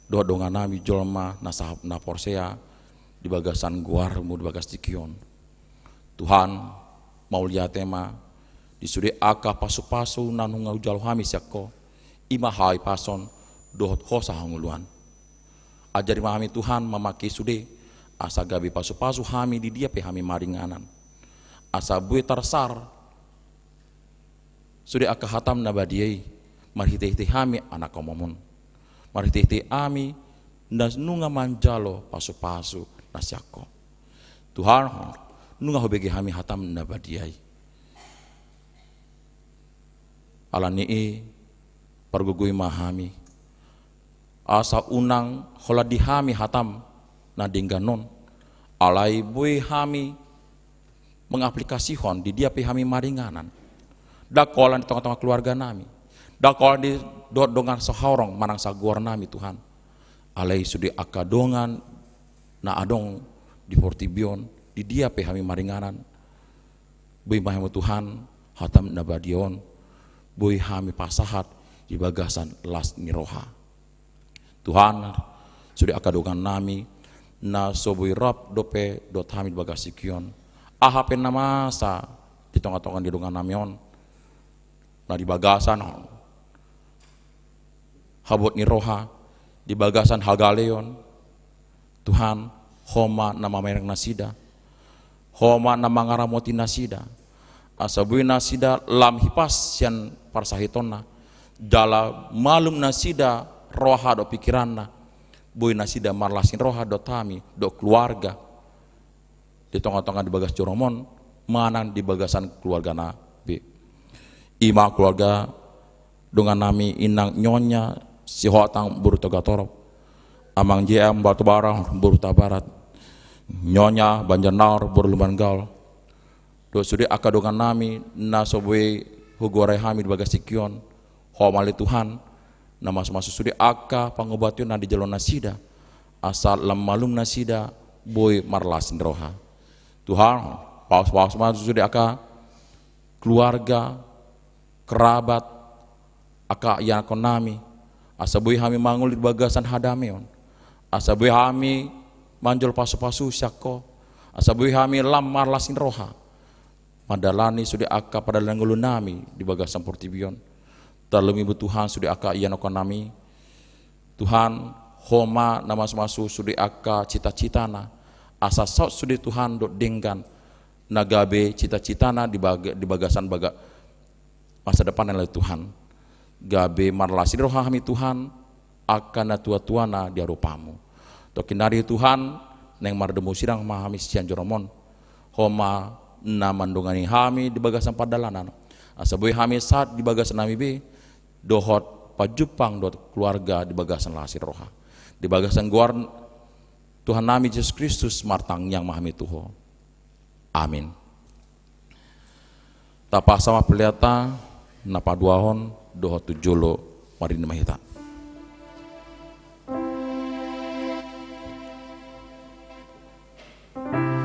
Doa dongan nami jolma nasahab na porsea di bagasan gua orang berbagas di kion. Tuhan mau lihat tema di sude aka pasu-pasu nanunga ujal kami siako. Ima hai pason dohot hosa hanguluan. Ajari mahami Tuhan memaki sude asa gabi pasu-pasu hami di dia pe hami maringanan. Asa bue tarsar sude aka hatam nabadiai marhite-hite hami anak komomun. Marhite-hite ami nas nunga manjalo pasu-pasu nasyako. Tuhan nunga hobegi hami hatam nabadiai. Alani pargugui mahami asa unang hola dihami hatam na dingganon alai bui hami mengaplikasihon di dia pihami maringanan dakolan di tengah-tengah keluarga nami dakolan di dongan sahorong manang saguar nami Tuhan alai sudi akadongan na adong di Fortibion di dia pe kami maringanan boy mahamo Tuhan hatam na badion boy kami pasahat di bagasan las ni roha Tuhan sudah akadogan nami na soboy rap dope dot hamid bagasikion ahapen na masa di tongah-tongah di dungan namion na di bagasan habot ni roha di bagasan hagaleon Tuhan homa na mamerang nasida homa na mangaramoti nasida asabuy nasida lam hipas yan parsahitonna jala malum nasida roha do pikiranna boy nasida marlasin roha do tami do keluarga di tongah-tongah di bagas coromon manang di bagasan keluarga na be ima keluarga dengan nami inang nyonya si hotang buru togatorop amang JM batu barang buru tabarat nyonya banjarnaur buru lumanggal do sudi akadongan nami na sobwe hugore hamid bagasikion homali Tuhan na masuk sudi aka pangobatiun na di jalon nasida asal lam malum nasida boy marlasin roha Tuhan paus-paus masuk sudi aka keluarga kerabat aka yang konami asaboy kami mangul di bagasan hadameon asaboy kami manjol pasu-pasu syakko asaboy kami lam marlasin roha madalani sudah aka pada langgulu nami di bagasan Fortibion terlebih Tuhan sudah aka iyan nami Tuhan homa nama masu sudah aka cita-citana asa sok sudah Tuhan dot denggan nagabe cita-citana di bagasan masa depan oleh Tuhan gabe marlasi roha kami Tuhan akan tua-tuana di arupamu tokinari Tuhan neng mardemu sirang mahami sian joromon homa na mandungani kami di bagasan padalanan asaboy kami saat di bagasan nami be dohot pajupang dot keluarga di bagasan lasir roha di bagasan guar Tuhan nami Yesus Kristus martang yang mahami Tuho amin tapa sama pelihata napa duahon dohot tujolo marin mahita Papa,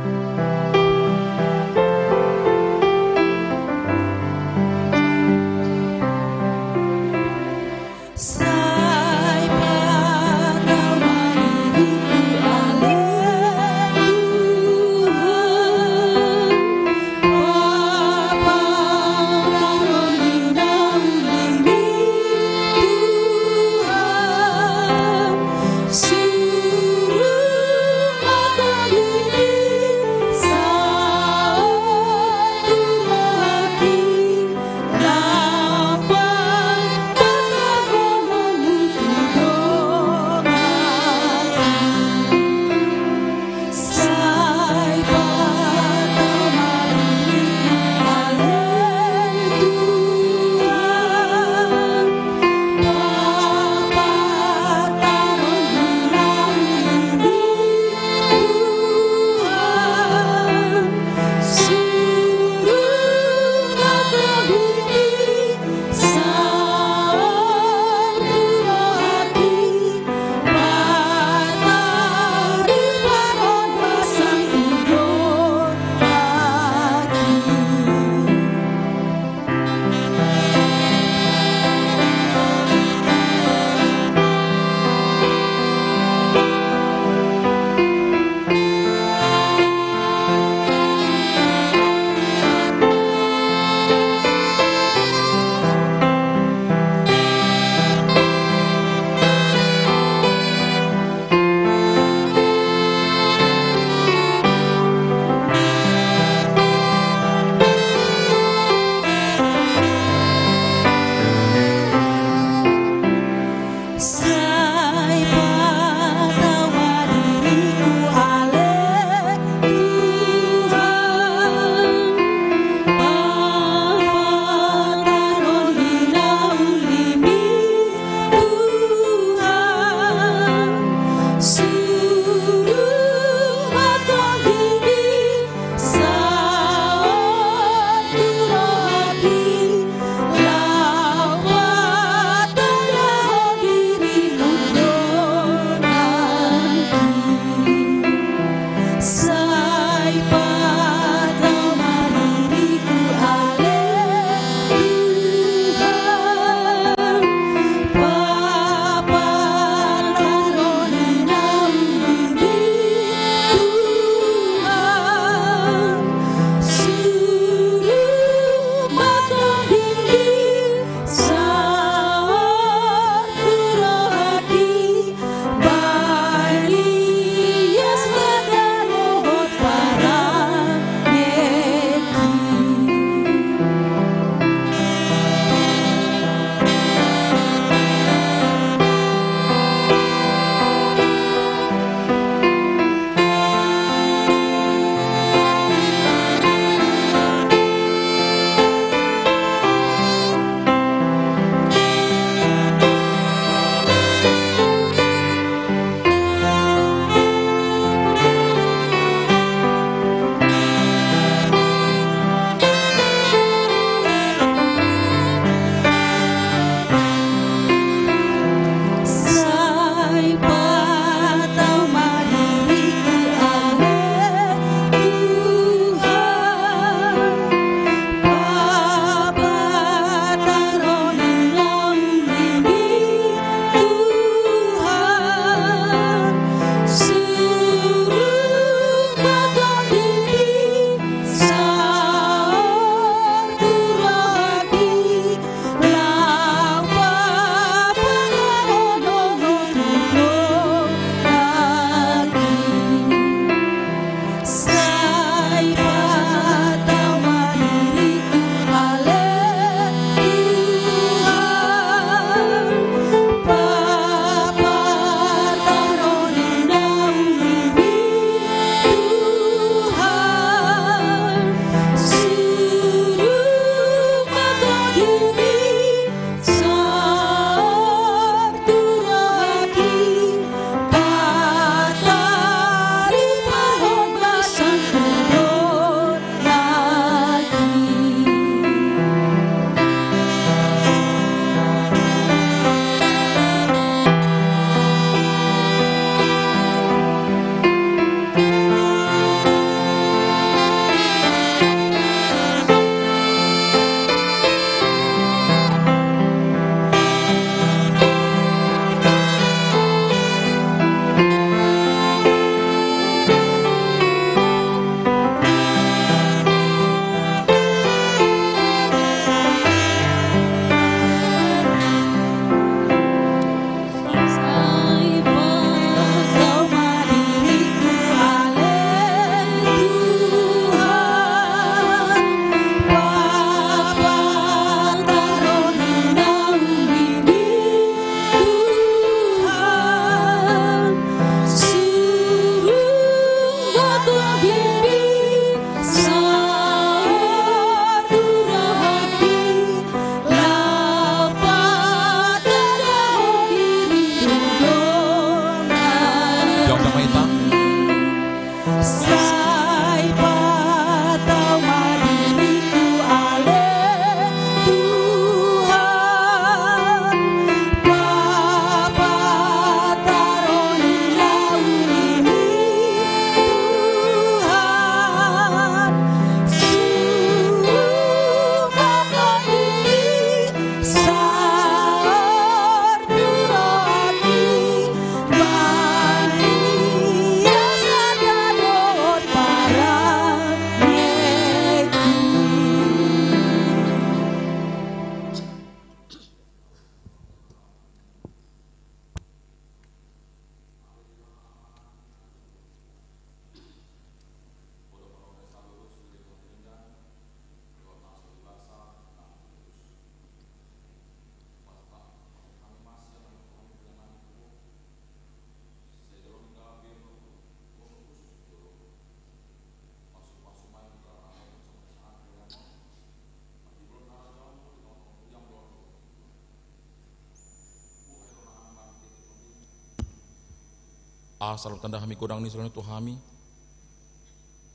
Asalam tanda kami kodang ni selalu Tuhami.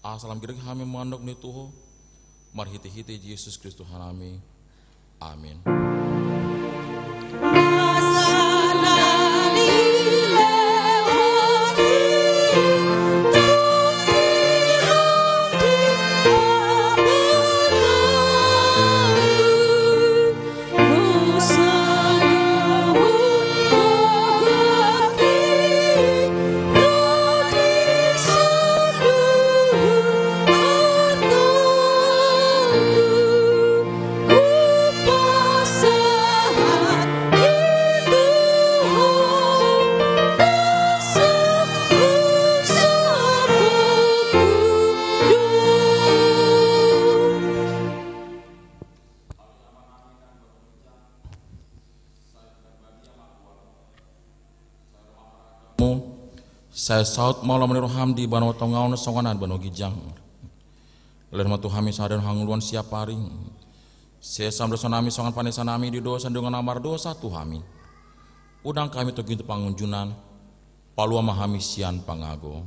Asalam kira kami mandok ni Tuho. Marhiti-hiti Yesus Kristus hanami. Amin. Saya saut malam niroham di bano tongaon songanan bano gijang. Lerma Tuhami sadan hanguluan siap paring. Saya samdo sonami songan panesanami di dosa dengan amar dosa Tuhami. Udang kami to gitu pangunjunan. Palua mahami sian pangago.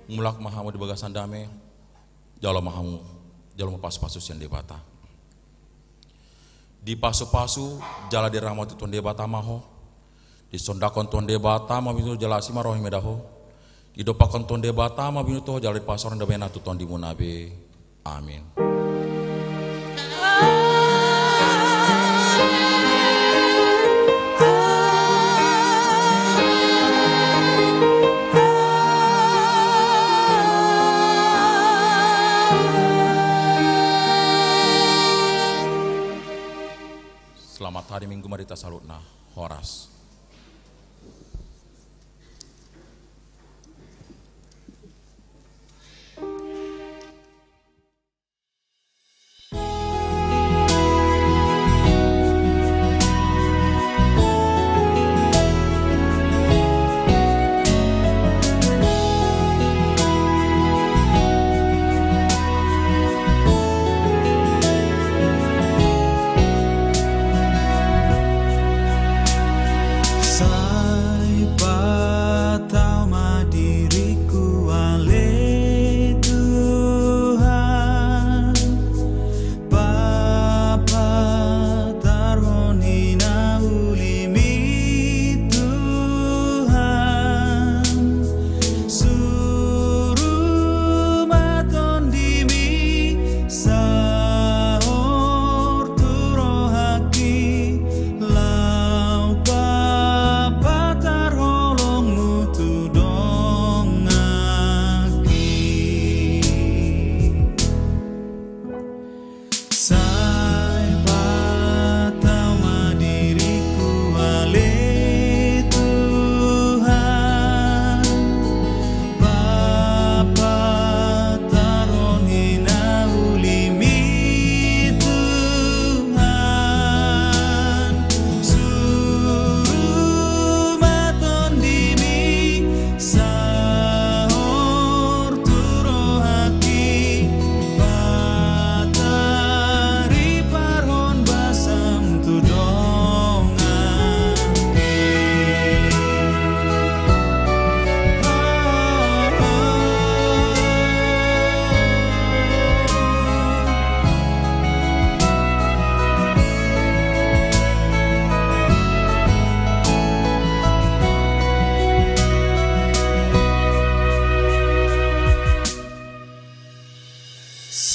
Mulak mahamu di bagasan dame, jalo mahamu, jalo pasu-pasu sian debata. Di pasu-pasu, jala di rahmat tuan debata maho, di sondakon tuan debata mabinu jalasi marohi medaho, di dopakon tuan debata mabinu tuh jala di pasoran debena tu tuan dimunabe. Amin. Selamat hari Minggu Marita Salutna, Horas.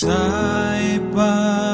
Sai pa